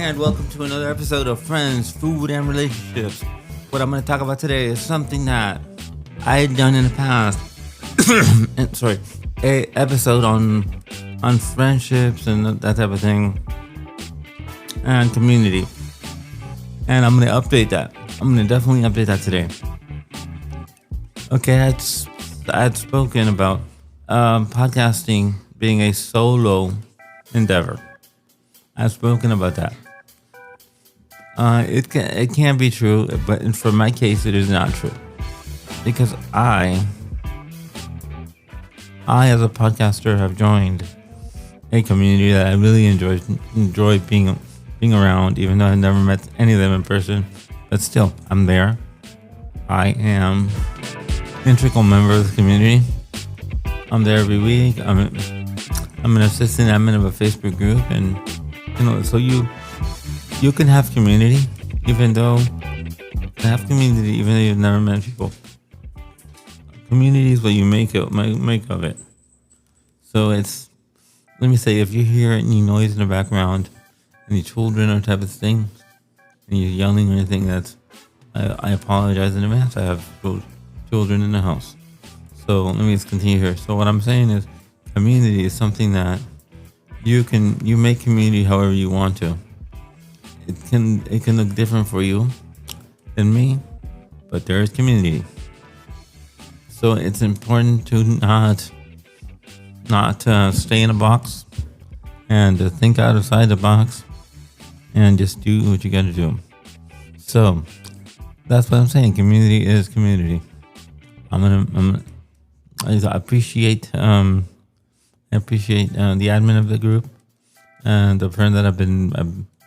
and welcome to another episode of Friends, Food, and Relationships. What I'm going to talk about today is something that I had done in the past. A episode on friendships and that type of thing, and community. And I'm going to update that. I'm going to definitely update that today. Okay, I had spoken about podcasting being a solo endeavor. I've spoken about that. It can be true, but for my case, it is not true, because I as a podcaster have joined a community that I really enjoy being around, even though I've never met any of them in person. But still, I'm there. I am an integral member of the community. I'm there every week. I'm an assistant admin of a Facebook group, and so you can have community even though you've never met people. Community is what you make of it. So let me say, if you hear any noise in the background, any children or type of thing, and you're yelling or anything, I apologize in advance. I have children in the house. So let me just continue here. So what I'm saying is, community is something that you make community however you want to. It can look different for you than me, but there is community. So it's important to not stay in a box and to think outside the box and just do what you got to do. So that's what I'm saying. Community is community. I appreciate the admin of the group and the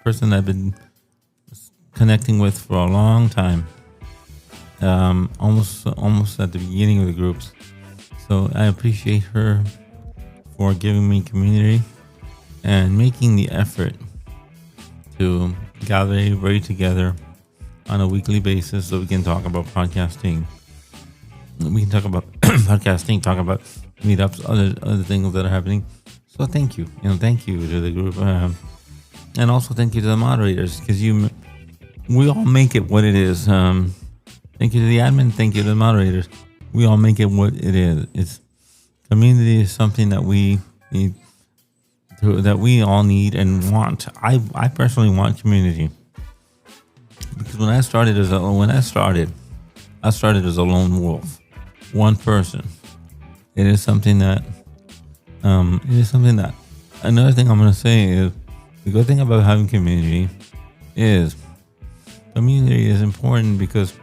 person I've been connecting with for a long time. Almost at the beginning of the groups. So I appreciate her for giving me community and making the effort to gather everybody together on a weekly basis so we can talk about podcasting. We can talk about podcasting, talk about meetups, other things that are happening. So thank you. Thank you to the group. And also thank you to the moderators, because we all make it what it is. Thank you to the admin. Thank you to the moderators. We all make it what it is. Community is something that we need, that we all need and want. I personally want community, because when I started as a lone wolf, one person. It is something that. Another thing I'm going to say is, the good thing about having community is important, because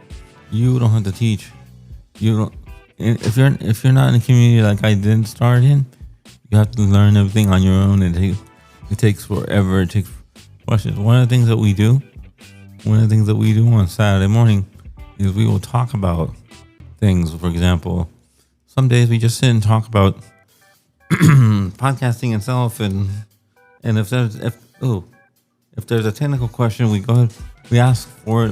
you don't have to teach. If you're not in a community like I didn't start in, you have to learn everything on your own, and it takes forever. It takes questions. One of the things that we do on Saturday morning is we will talk about things. For example, some days we just sit and talk about podcasting itself, and if there's a technical question, we go ahead, we ask for it.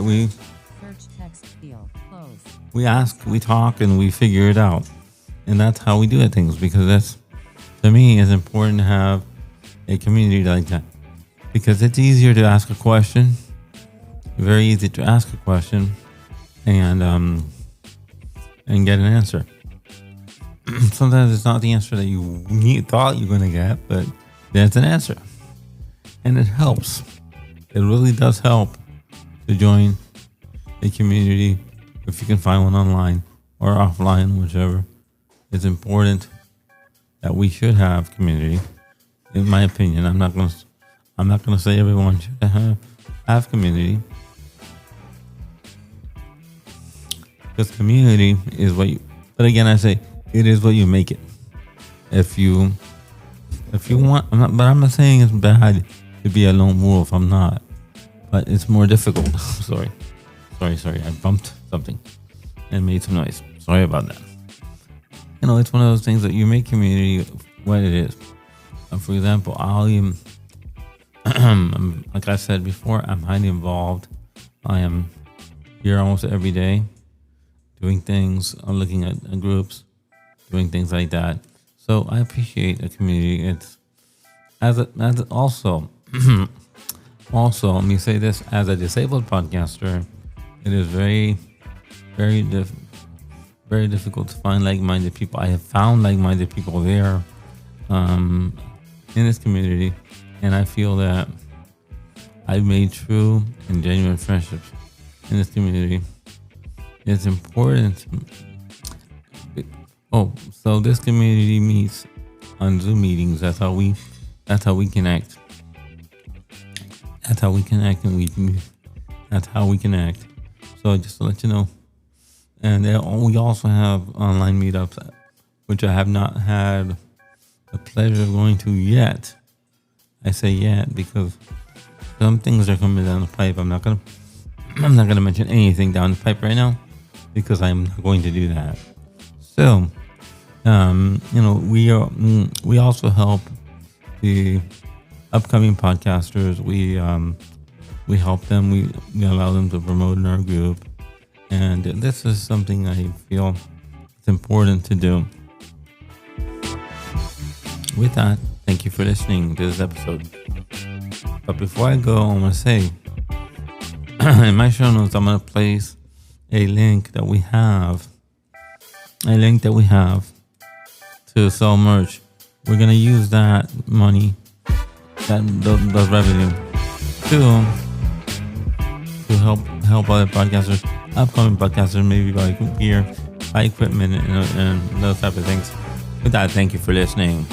We ask, we talk, and we figure it out. And that's how we do things, because that's, to me, is important to have a community like that. Because it's easier to ask a question, very easy to ask a question, and get an answer. Sometimes it's not the answer that you thought you were going to get, but there's an answer. And it helps. It really does help to join a community, if you can find one online or offline, whichever. It's important that we should have community. In my opinion, I'm not gonna say everyone should have community, because community is what you. But again, I say it is what you make it. If you want, I'm not saying it's bad to be a lone wolf. I'm not, but it's more difficult. Sorry. I bumped something and made some noise. Sorry about that. It's one of those things that you make community what it is. For example, like I said before, I'm highly involved. I am here almost every day, doing things, looking at groups, doing things like that. So I appreciate a community. It's also Also, let me say this: as a disabled podcaster, it is very difficult to find like-minded people. I have found like-minded people there in this community, and I feel that I've made true and genuine friendships in this community. It's important. So this community meets on Zoom meetings. That's how we connect. That's how we connect, and that's how we connect. So just to let you know, and we also have online meetups, which I have not had the pleasure of going to yet. I say yet because some things are coming down the pipe. I'm not gonna mention anything down the pipe right now because I'm not going to do that. So, we also help the upcoming podcasters. We help them. We allow them to promote in our group, and this is something I feel it's important to do. With that, thank you for listening to this episode. But before I go, I want to say, in my show notes, I'm going to place a link that we have to sell merch. We're going to use that money, the revenue, to help other podcasters, upcoming podcasters, maybe buy gear, buy equipment, and those type of things. With that, thank you for listening.